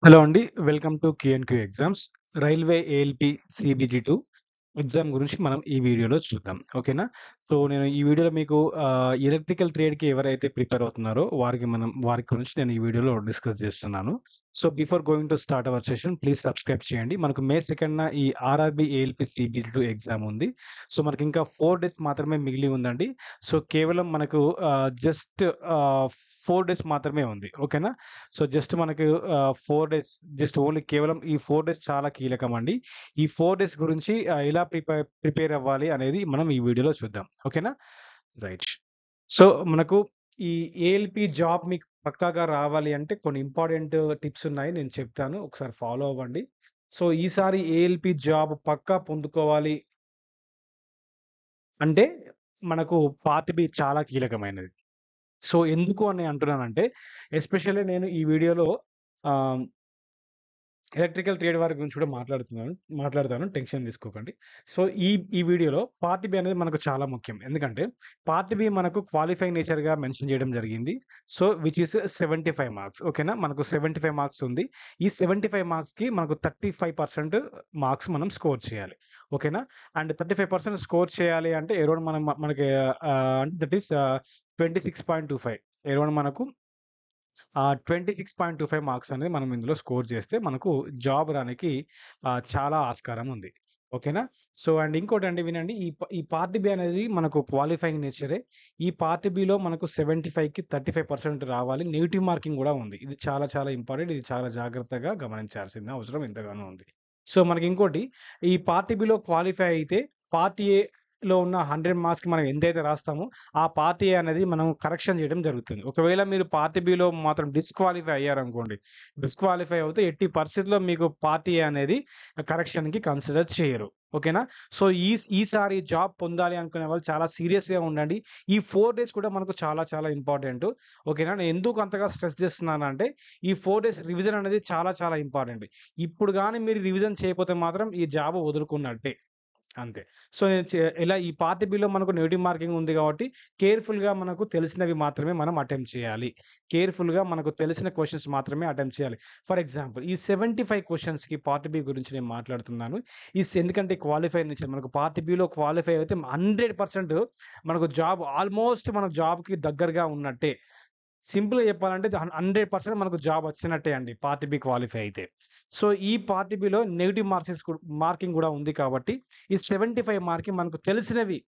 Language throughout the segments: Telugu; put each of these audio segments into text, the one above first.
హలో అండి. Welcome to QNQ exams. Railway ALP CBT two exam గురించి మనం ఈ వీడియోలో చూద్దాం. ఓకేనా? సో, నేను ఈ వీడియోలో మీకు ఎలక్ట్రికల్ ట్రేడ్‌కి ఎవరైతే ప్రిపేర్ అవుతున్నారో వారి గురించి నేను ఈ వీడియోలో డిస్కస్ చేస్తున్నాను. So, before going to start our session please subscribe చేయండి. మనకు మే 2న ఈ ఆర్ఆర్‌బీ ఏఎల్‌పీ సీబీటీ-2 ఎగ్జామ్ ఉంది. సో, మనకింకా 4 డేస్ మాత్రమే మిగిలి ఉందండి. సో, కేవలం మనకు జస్ట్ 4 డేస్ మాత్రమే ఉంది. ఓకేనా? సో, జస్ట్ మనకు 4 డేస్ జస్ట్ ఓన్లీ కేవలం ఈ 4 డేస్ చాలా కీలకమండి. ఈ 4 డేస్ గురించి ఎలా ప్రిపేర్ అవ్వాలి అనేది మనం ఈ వీడియోలో చూద్దాం. ఓకేనా? రైట్. సో, మనకు ఈ ఏఎల్‌పీ జాబ్ మీకు పక్కాగా రావాలి అంటే కొన్ని ఇంపార్టెంట్ టిప్స్ ఉన్నాయి. నేను చెప్తాను. ఒకసారి ఫాలో అవ్వండి. సో, ఈసారి ఏఎల్‌పీ జాబ్ పక్కా పొందుకోవాలి అంటే మనకు పార్ట్ బి చాలా కీలకమైనది. సో, ఎందుకు అని అంటున్నానంటే ఎస్పెషల్లీ నేను ఈ వీడియోలో ఆహ్ ఎలక్ట్రికల్ ట్రేడ్ వారి గురించి కూడా మాట్లాడతాను. టెన్షన్ తీసుకోకండి. సో, ఈ వీడియోలో పార్ట్ బి అనేది మనకు చాలా ముఖ్యం. ఎందుకంటే పార్ట్ బి మనకు క్వాలిఫైయింగ్ నేచర్‌గా మెన్షన్ చేయడం జరిగింది. So, which is 75 marks. ఓకేనా? మనకు 75 మార్క్స్ ఉంది. ఈ 75 మార్క్స్‌కి మనకు 35% మార్క్స్ మనం స్కోర్ చేయాలి. ఓకేనా? అండ్ 35% స్కోర్ చేయాలి అంటే అరౌండ్ మనకి దట్ ఈస్ 26.25 అరౌండ్ మనకు 26.25 మార్క్స్ అనేది మనం ఇందులో స్కోర్ చేస్తే మనకు జాబ్ రానికి చాలా ఆస్కారం ఉంది. ఓకేనా? సో, అండ్ ఇంకోటండి వినండి. ఈ పార్ట్ బి అనేది మనకు క్వాలిఫైయింగ్ నేచరే. ఈ పార్ట్ బిలో మనకు 75కి 35% రావాలి. నెగెటివ్ మార్కింగ్ గూడా ఉంది. ఇది చాలా చాలా ఇంపార్టెంట్. ఇది చాలా జాగ్రత్తగా గమనించాల్సిన అవసరం ఎంతగానో ఉంది. సో, మనకింకోటి ఈ పార్ట్ బిలో క్వాలిఫై అయితే పార్ట్ ఏలో ఉన్న 100 మార్క్స్‌కి మనం ఎంతైతే రాస్తామో ఆ పార్ట్ ఏ అనేది మనం కరెక్షన్ చేయడం జరుగుతుంది. ఒకవేళ మీరు పార్ట్ బిలో మాత్రం డిస్‌క్వాలిఫై అయ్యారనుకోండి. డిస్‌క్వాలిఫై అవుతే ఎట్టి పరిస్థితిలో మీకు పార్ట్ ఏ అనేది కరెక్షన్‌కి కన్సిడర్ చేయరు. ఓకేనా? సో, ఈసారి జాబ్ పొందాలి అనుకునే వాళ్ళు చాలా సీరియస్‌గా ఉండండి. ఈ 4 డేస్ కూడా మనకు చాలా చాలా ఇంపార్టెంటు. ఓకేనా? నేను ఎందుకు అంతగా స్ట్రెస్ చేస్తున్నానంటే ఈ 4 డేస్ రివిజన్ అనేది చాలా చాలా ఇంపార్టెంట్. ఇప్పుడు గాని మీరు రివిజన్ చేయకపోతే మాత్రం ఈ జాబ్ వదులుకున్నట్టే. అంతే. సో, నేను ఇలా ఈ పార్ట్ బిలో మనకు నెగెటివ్ మార్కింగ్ ఉంది గాబట్టి, కేర్‌ఫుల్‌గా మనకు తెలిసినవి మాత్రమే మనం అటెంప్ట్ చేయాలి. కేర్‌ఫుల్‌గా మనకు తెలిసిన క్వెషన్స్ మాత్రమే అటెంప్ట్ చేయాలి. ఫర్ ఎగ్జాంపుల్ ఈ 75 క్వెషన్స్‌కి పార్ట్ బి గురించి నేను మాట్లాడుతున్నాను. ఎందుకంటే క్వాలిఫై నుంచి మనకు పార్ట్ బిలో క్వాలిఫై అయితే 100% మనకు జాబ్ ఆల్‌మోస్ట్ మన జాబ్‌కి దగ్గరగా ఉన్నట్టే. సింపుల్‌గా చెప్పాలంటే 100% మనకు జాబ్ వచ్చినట్టే అండి పార్ట్ బి క్వాలిఫై అయితే. సో, ఈ పార్ట్ బిలో నెగెటివ్ మార్కింగ్ గూడా ఉంది కాబట్టి, ఈ 75 మార్కింగ్ మనకు తెలిసినవి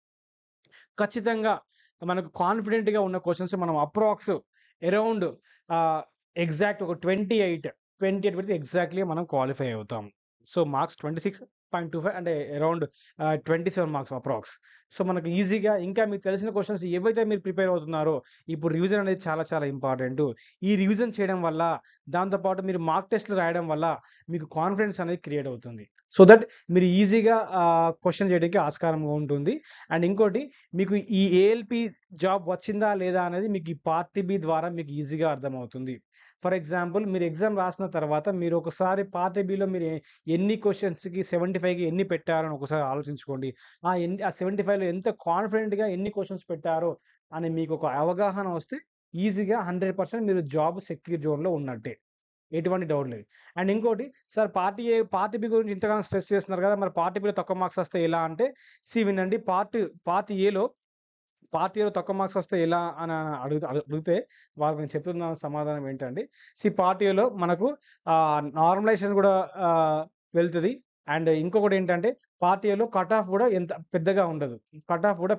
ఖచ్చితంగా మనకు కాన్ఫిడెంట్‌గా ఉన్న క్వెషన్స్ మనం అరౌండ్ ఆహ్, ఎగ్జాక్ట్ ఒక 28 పెడితే ఎగ్జాక్ట్‌లీ మనం క్వాలిఫై అవుతాం. సో, మార్క్స్ 26.25 అంటే అరౌండ్ 27 మార్క్స్ అప్రాక్స్. సో, మనకు ఈజీగా ఇంకా మీకు తెలిసిన క్వెషన్స్ ఏవైతే మీరు ప్రిపేర్ అవుతున్నారో, ఇప్పుడు రివిజన్ అనేది చాలా చాలా ఇంపార్టెంటు. ఈ రివిజన్ చేయడం వల్ల, దాంతో పాటు మీరు మాక్ టెస్ట్‌లు రాయడం వల్ల మీకు కాన్ఫిడెన్స్ అనేది క్రియేట్ అవుతుంది. సో దట్ మీరు ఈజీగా క్వెషన్ చేయడానికి ఆస్కారంగా ఉంటుంది. అండ్ ఇంకోటి మీకు ఈ ఏఎల్‌పీ జాబ్ వచ్చిందా? లేదా? అనేది మీకు ఈ పార్ట్ బి ద్వారా మీకు ఈజీగా అర్థమవుతుంది. ఫర్ ఎగ్జాంపుల్ మీరు ఎగ్జామ్ రాసిన తర్వాత మీరు ఒకసారి పార్ట్ బిలో మీరు ఎన్ని క్వెషన్స్‌కి 75కి ఎన్ని పెట్టారో అని ఒకసారి ఆలోచించుకోండి. ఆ 75లో ఎంత కాన్ఫిడెంట్‌గా ఎన్ని క్వెషన్స్ పెట్టారో అని మీకు ఒక అవగాహన వస్తే ఈజీగా 100% మీరు జాబ్ సెక్యూర్ జోన్‌లో ఉన్నట్టే. ఎటువంటి డౌట్ లేదు. అండ్ ఇంకోటి సార్ పార్ట్ బి గురించి ఇంతగానో స్ట్రెస్ చేస్తున్నారు కదా! మరి పార్ట్ బిలో తక్కువ మార్క్స్ వస్తే ఎలా అంటే వినండి పార్ట్ ఏలో తక్కువ మార్క్స్ వస్తే ఎలా అని అడిగితే వాళ్ళకి నేను చెప్తున్న సమాధానం ఏంటంటే పార్ట్ ఏలో మనకు నార్మలైజేషన్ గూడా వెళ్తది. అండ్ ఇంకొకటేంటంటే పార్ట్ ఏలో కట్ ఆఫ్ గూడా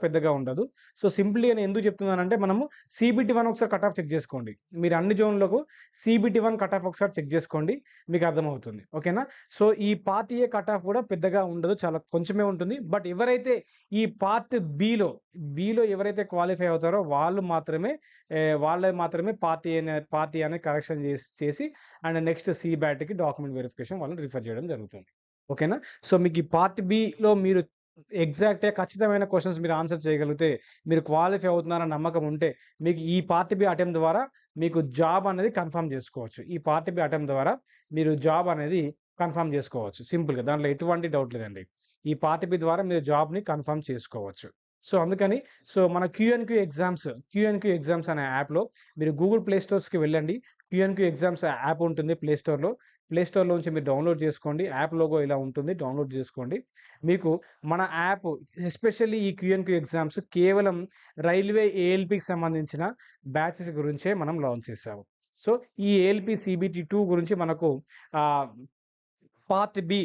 పెద్దగా ఉండదు. సో, సింప్లీ నేను ఎందుకు చెప్తున్నానంటే మనము సీబీటీ-1 ఒకసారి కట్ ఆఫ్ చెక్ జేసుకోండి. మీరు అన్ని జోన్‌లకు సీబీటీ-1 కట్ ఆఫ్ ఒకసారి చెక్ జేసుకోండి. మీకు అర్థమవుతుంది. ఓకేనా? సో, ఈ పార్ట్ ఏ కట్ ఆఫ్ గూడా పెద్దగా ఉండదు. చాలా కొంచెమే ఉంటుంది. బట్ ఎవరైతే ఈ పార్ట్ బిలో ఎవరైతే క్వాలిఫై అవుతారో వాళ్ళే మాత్రమే పార్ట్ ఏ అనేది కరెక్షన్ చేసి అండ్ నెక్స్ట్ సీబ్యాట్‌కి డాక్యుమెంట్ వెరిఫికేషన్ వాళ్ళని రిఫర్ చేయడం జరుగుతుంది. ఓకేనా? సో, మీకు ఈ పార్ట్ బిలో మీరు ఎగ్జాక్ట్‌గా ఖచ్చితమైన క్వెషన్స్ మీరు ఆన్సర్ చేయగలిగితే, మీరు క్వాలిఫై అవుతున్నారన్న నమ్మకం ఉంటే, మీకు ఈ పార్ట్ బి అటెంప్ట్ ద్వారా మీకు జాబ్ అనేది కన్ఫర్మ్ జేసుకోవచ్చు. ఈ పార్ట్ బి అటెంప్ట్ ద్వారా మీరు జాబ్ అనేది కన్ఫర్మ్ జేసుకోవచ్చు. సింపుల్‌గా దాంట్లో ఎటువంటి డౌట్ లేదండి. ఈ పార్ట్ బి ద్వారా మీరు జాబ్‌ని కన్ఫర్మ్ చేసుకోవచ్చు. సో, అందుకని మన క్యూఎన్‌క్యూ ఎగ్జామ్స్ అనే యాప్‌లో మీరు గూగుల్ ప్లే స్టోర్స్‌కి వెళ్ళండి. క్యూఎన్క్యూ ఎగ్జామ్స్ యాప్ ఉంటుంది ప్లే స్టోర్‌లో. ప్లే స్టోర్‌లోంచి మీరు డౌన్‌లోడ్ చేసుకోండి. యాప్ లోగో ఇలా ఉంటుంది. డౌన్‌లోడ్ చేసుకోండి. మీకు మన యాప్ ఎస్పెషల్లీ ఈ క్యూఎన్క్యూ ఎగ్జామ్స్ కేవలం రైల్వే ఏఎల్‌పీకి సంబంధించిన బ్యాచెస్ గురించే మనం లాంచ్ చేశాము. సో, ఈ ఏఎల్‌పీ సీబీటీ 2 గురించి మనకు ఆహ్, పార్ట్ బి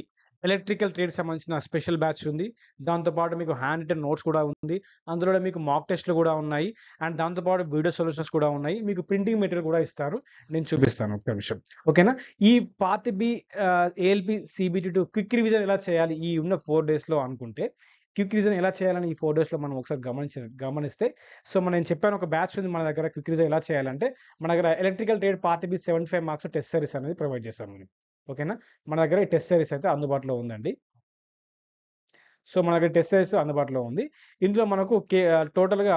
ఎలక్ట్రికల్ ట్రేడ్‌కి సంబంధించిన స్పెషల్ బ్యాచ్ ఉంది. దాంతో పాటు మీకు హ్యాండ్ రిటెన్ నోట్స్ కూడా ఉంది. అందులో మీకు మాక్ టెస్ట్‌లు కూడా ఉన్నాయి. అండ్ దాంతో పాటు వీడియో సొల్యూషన్స్ కూడా ఉన్నాయి. మీకు ప్రింటింగ్ మెటీరియల్ కూడా ఇస్తారు. నేను చూపిస్తాను ఒక్క నిమిషం. ఓకేనా? ఈ part B ALP CBT 2 quick revision ఎలా చేయాలి ఈ ఉన్న 4 డేస్‌లో అనుకుంటే, క్విక్ రివిజన్ ఎలా చేయాలని ఈ 4 డేస్‌లో మనం ఒకసారి గమనిస్తే, సో, నేను చెప్పాను ఒక బ్యాచ్ ఉంది మన దగ్గర క్విక్ రివిజన్ ఎలా చేయాలంటే, మన దగ్గర electrical trade part B 75 marks test series అనేది ప్రొవైడ్ చేశాం మనం. ఓకేనా? మన దగ్గర ఈ టెస్ట్ సిరీస్ అయితే అందుబాటులో ఉందండి. సో, మన దగ్గర టెస్ట్ సిరీస్ అందుబాటులో ఉంది. ఇందులో మనకు టోటల్‌గా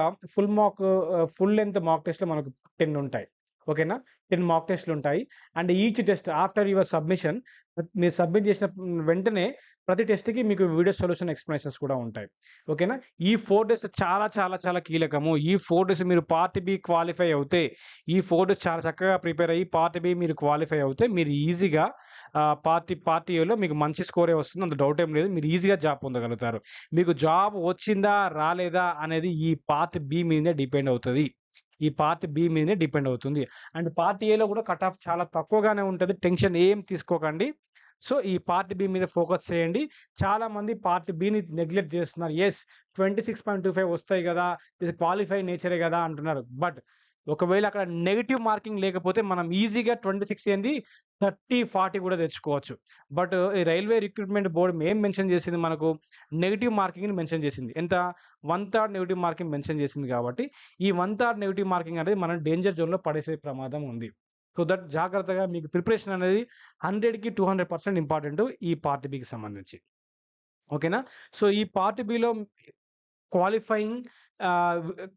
ఫుల్ లెంగ్త్ మాక్ టెస్ట్‌లు మనకు 10 ఉంటాయి. ఓకేనా? 10 మాక్ టెస్ట్‌లుంటాయి. And each test after your submission మీరు సబ్మిట్ చేసిన వెంటనే ప్రతి టెస్ట్‌కి మీకు వీడియో సొల్యూషన్ ఎక్స్‌ప్లనేషన్స్ కూడా ఉంటాయి. ఓకేనా? ఈ 4 డేస్ చాలా చాలా చాలా కీలకము. ఈ 4 డేస్ మీరు పార్ట్ బి క్వాలిఫై అవుతే, ఈ 4 డేస్ చాలా చక్కగా ప్రిపేర్ అయ్యి పార్ట్ బి మీరు క్వాలిఫై అవుతే మీరు ఈజీగా పార్ట్ ఏలో మీకు మంచి స్కోరే వస్తుంది. అందులో డౌట్ ఏం లేదు. మీరు ఈజీగా జాబ్ పొందగలుగుతారు. మీకు జాబ్ వచ్చిందా? రాలేదా? అనేది ఈ పార్ట్ బి మీదనే డిపెండ్ అవుతది. ఈ పార్ట్ బి మీదనే డిపెండ్ అవుతుంది. అండ్ పార్ట్ ఏలో కూడా కట్ ఆఫ్ చాలా తక్కువగానే ఉంటది. టెన్షన్ ఏం తీసుకోకండి. సో, ఈ పార్ట్ బి మీద ఫోకస్ చేయండి. చాలామంది పార్ట్ బిని నెగ్లెక్ట్ చేస్తున్నారు. యెస్ 26.25 వస్తాయి గదా! ఇది క్వాలిఫై నేచరే గదా! అంటున్నారు. బట్ ఒకవేళ అక్కడ నెగెటివ్ మార్కింగ్ లేకపోతే మనం ఈజీగా 26 ఏంది 30, 40 కూడా తెచ్చుకోవచ్చు. బట్ ఈ రైల్వే రిక్రూట్‌మెంట్ బోర్డ్ ఏం మెన్షన్ చేసింది మనకు నెగెటివ్ మార్కింగ్‌ని మెన్షన్ చేసింది. ఎంత 1/3 నెగెటివ్ మార్కింగ్ మెన్షన్ చేసింది కాబట్టి, ఈ 1/3 నెగెటివ్ మార్కింగ్ అనేది మనం డేంజర్ జోన్‌లో పడేసే ప్రమాదం ఉంది. సో దట్ జాగ్రత్తగా మీకు ప్రిపరేషన్ అనేది 100కి 200% ఇంపార్టెంట్ ఈ పార్ట్ బికి సంబంధించి. ఓకేనా? సో, ఈ part below qualifying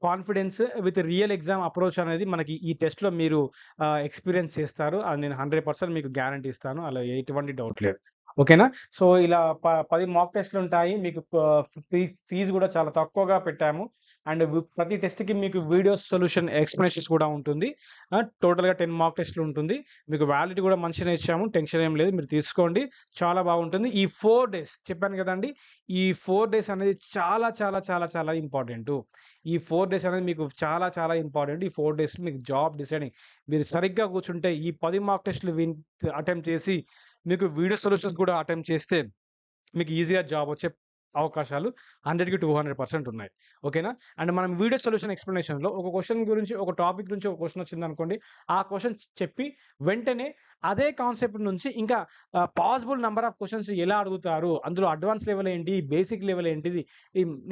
confidence with real exam approach అనేది మనకి ఈ టెస్ట్‌లో మీరు ఎక్స్‌పీరియన్స్ చేస్తారు. అది నేను 100% మీకు గ్యారంటీ ఇస్తాను. అలా ఎటువంటి డౌట్ లేదు. ఓకేనా? సో, ఇలా 10 మాక్ టెస్ట్‌లుంటాయి. మీకు ఫీజు గూడా చాలా తక్కువగా పెట్టాము. అండ్ ప్రతి టెస్ట్‌కి మీకు వీడియో సొల్యూషన్ ఎక్స్‌ప్లనేషన్స్ కూడా ఉంటుంది. టోటల్‌గా 10 మాక్ టెస్ట్‌లు ఉంటుంది. మీకు వ్యాలిడిటీ కూడా మంచిగానే ఇచ్చాము. టెన్షన్ ఏం లేదు. మీరు తీసుకోండి. చాలా బాగుంటుంది. ఈ 4 డేస్ చెప్పాను గదండీ! ఈ 4 డేస్ అనేది చాలా చాలా చాలా చాలా ఇంపార్టెంటు. ఈ 4 డేస్ అనేది మీకు చాలా చాలా ఇంపార్టెంట్. ఈ 4 డేస్ మీకు జాబ్ డిసైడింగ్. మీరు సరిగ్గా కూర్చుంటే ఈ 10 మాక్ టెస్ట్‌లు అటెంప్ట్ చేసి మీకు వీడియో సొల్యూషన్స్ కూడా అటెంప్ట్ చేస్తే మీకు ఈజీగా జాబ్ వచ్చే అవకాశాలు 100కి 200% ఉన్నాయి. ఓకేనా? అండ్ మనం వీడియో సొల్యూషన్ ఎక్స్‌ప్లనేషన్‌లో ఒక క్వెషన్ గురించి, ఒక టాపిక్ గురించి ఒక క్వెషన్ వచ్చిందనుకోండి. ఆ క్వెషన్ చెప్పి వెంటనే అదే కాన్సెప్ట్ నుంచి ఇంకా పాసిబుల్ నంబర్ ఆఫ్ క్వెషన్స్ ఎలా అడుగుతారు? అందులో అడ్వాన్స్ లెవెల్ ఏంటి? బేసిక్ లెవెల్ ఏంటిది?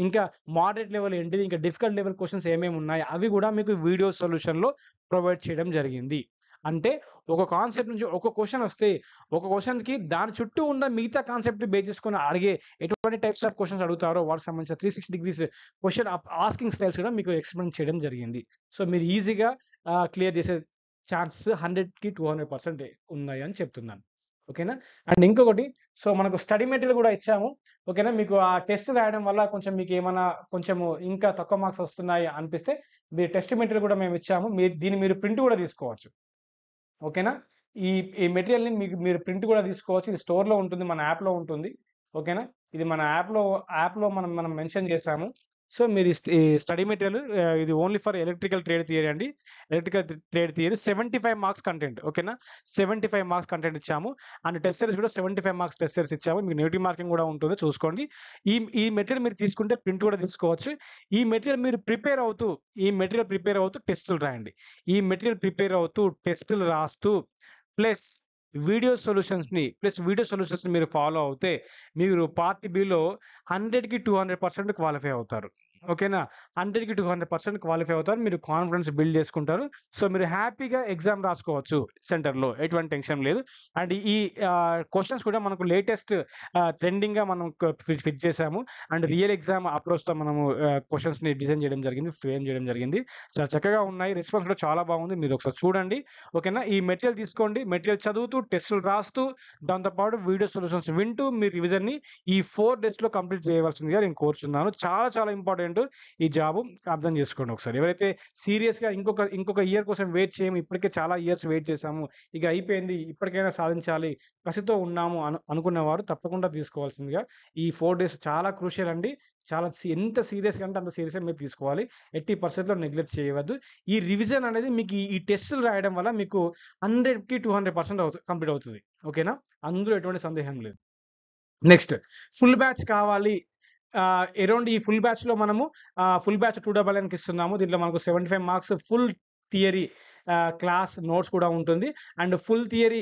ఇంకా మోడరేట్ లెవెల్ ఏంటిది? ఇంకా డిఫికల్ట్ లెవెల్ క్వెషన్స్ ఏమేమి ఉన్నాయి? అవి కూడా మీకు వీడియో సొల్యూషన్‌లో ప్రొవైడ్ చేయడం జరిగింది. అంటే ఒక కాన్సెప్ట్ నుంచి ఒక క్వెషన్ వస్తే, ఒక క్వెషన్‌కి దాని చుట్టూ ఉన్న మిగతా కాన్సెప్ట్‌ని బేస్ చేసుకొని అడిగే ఎటువంటి టైప్స్ ఆఫ్ క్వెషన్స్ అడుగుతారో వాటికి సంబంధించిన 360 డిగ్రీస్ క్వెషన్ ఆస్కింగ్ స్టైల్స్ కూడా మీకు ఎక్స్‌ప్లెయిన్ చేయడం జరిగింది. సో, మీరు ఈజీగా క్లియర్ చేసే ఛాన్సెస్ 100కి 200% ఉన్నాయని చెప్తున్నాను. ఓకేనా? అండ్ ఇంకొకటి సో, మనకు స్టడీ మెటీరియల్ కూడా ఇచ్చాము. ఓకేనా? మీకు ఆ టెస్ట్ రాయడం వల్ల కొంచెం మీకేమన్నా కొంచెము ఇంకా తక్కువ మార్క్స్ వస్తున్నాయి అనిపిస్తే, మీరు టెస్ట్ మెటీరియల్ కూడా మేమిచ్చాము. మీరు ప్రింట్ కూడా తీసుకోవచ్చు. ఓకేనా? ఈ ఈ మెటీరియల్‌ని మీరు ప్రింట్ గూడా తీసుకోవచ్చు. ఇది స్టోర్‌లో ఉంటుంది. మన యాప్‌లో ఉంటుంది. ఓకేనా? ఇది మన యాప్‌లో మనం మెన్షన్ చేసాము. సో, మీరు ఈ స్టడీ మెటీరియల్ ఇది only for electrical trade theory అండి. Electrical trade theory 75 marks content. ఓకేనా? 75 మార్క్స్ కంటెంట్ ఇచ్చాము. అండ్ టెస్ట్ సిరీస్ కూడా 75 మార్క్స్ టెస్ట్ సిరీస్ ఇచ్చాము. మీకు నెగెటివ్ మార్కింగ్ కూడా ఉంటుంది చూసుకోండి. ఈ ఈ మెటీరియల్ మీరు తీసుకుంటే ప్రింట్ కూడా తీసుకోవచ్చు. ఈ మెటీరియల్ ప్రిపేర్ అవుతూ టెస్టులు రాయండి. ఈ మెటీరియల్ ప్రిపేర్ అవుతూ, టెస్టులు రాస్తూ, ప్లస్ వీడియో సొల్యూషన్స్‌ని మీరు ఫాలో అవుతే, మీరు పార్ట్ బిలో 100కి 200% క్వాలిఫై అవుతారు. ఓకేనా? 100కి 200% క్వాలిఫై అవుతారు. మీరు కాన్ఫిడెన్స్ బిల్డ్ చేసుకుంటారు. సో, మీరు హ్యాపీగా ఎగ్జామ్ రాసుకోవచ్చు సెంటర్‌లో. ఎటువంటి టెన్షన్ లేదు. అండ్ ఈ క్వెషన్స్ కూడా మనకు లేటెస్ట్ ట్రెండింగ్‌గా మనం ఫిట్ చేసాము. అండ్ రియల్ ఎగ్జామ్ అప్రోచ్‌తో మనము క్వెషన్స్‌ని డిజైన్ చేయడం జరిగింది. ఫ్రేమ్ చేయడం జరిగింది. చాలా చక్కగా ఉన్నాయి. రెస్పాన్స్ కూడా చాలా బాగుంది. మీరు ఒకసారి చూడండి. ఓకేనా? ఈ మెటీరియల్ తీసుకోండి. మెటీరియల్ చదువుతూ, టెస్టులు రాస్తూ, దాంతో పాటు వీడియో సొల్యూషన్స్ వింటూ, మీ రివిజన్‌ని ఈ 4 డేస్‌లో కంప్లీట్ చేయవలసిందిగా నేను కోరుచున్నాను. చాలా చాలా ఇంపార్టెంట్. ఇంపార్టెంట్ ఈ జాబు అర్థం చేసుకోండి ఒకసారి. ఎవరైతే సీరియస్‌గా ఇంకొక ఇయర్ కోసం వెయిట్ చేయము. ఇప్పటికే చాలా ఇయర్స్ వెయిట్ చేశాము. ఇక అయిపోయింది. ఇప్పటికైనా సాధించాలి. కసితో ఉన్నాము అనుకునేవారు తప్పకుండా తీసుకోవాల్సిందిగా ఈ 4 డేస్ చాలా క్రూషియల్ అండి. చాలా ఎంత సీరియస్‌గా అంటే అంత సీరియస్‌గా మీరు తీసుకోవాలి. ఎట్టి పరిస్థితిలో నెగ్లెక్ట్ చేయవద్దు. ఈ రివిజన్ అనేది మీకు ఈ టెస్టులు రాయడం వల్ల మీకు 100కి 200% కంప్లీట్ అవుతది. ఓకేనా? అందులో ఎటువంటి సందేహం లేదు. నెక్స్ట్ ఫుల్ బ్యాచ్ కావాలి. అరౌండ్ ఈ ఫుల్ బ్యాచ్‌లో మనము ఫుల్ బ్యాచ్ 299కి ఇస్తున్నాము. దీంట్లో మనకు 75 marks full theory class notes కూడా ఉంటుంది. అండ్ ఫుల్ థియరీ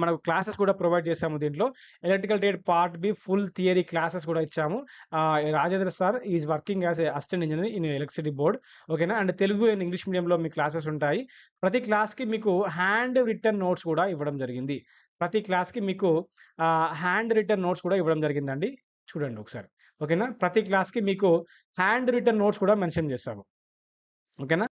మనకు క్లాసెస్ కూడా ప్రొవైడ్ చేశాము దీంట్లో. Electrical trade part B full theory classes కూడా ఇచ్చాము. Rajendra sir is working as a assistant engineer in electricity board. ఓకేనా? అండ్ తెలుగు అండ్ ఇంగ్లీష్ మీడియంలో మీ క్లాసెస్ ఉంటాయి. ప్రతి క్లాస్‌కి మీకు హ్యాండ్ రిటన్ నోట్స్ కూడా ఇవ్వడం జరిగింది. ప్రతి క్లాస్‌కి మీకు హ్యాండ్ రిటన్ నోట్స్ కూడా ఇవ్వడం జరిగిందండి. చూడండి ఒకసారి. ఓకేనా? ప్రతి క్లాస్‌కి మీకు హ్యాండ్ రిటన్ నోట్స్ కూడా మెన్షన్ చేశాము. ఓకేనా?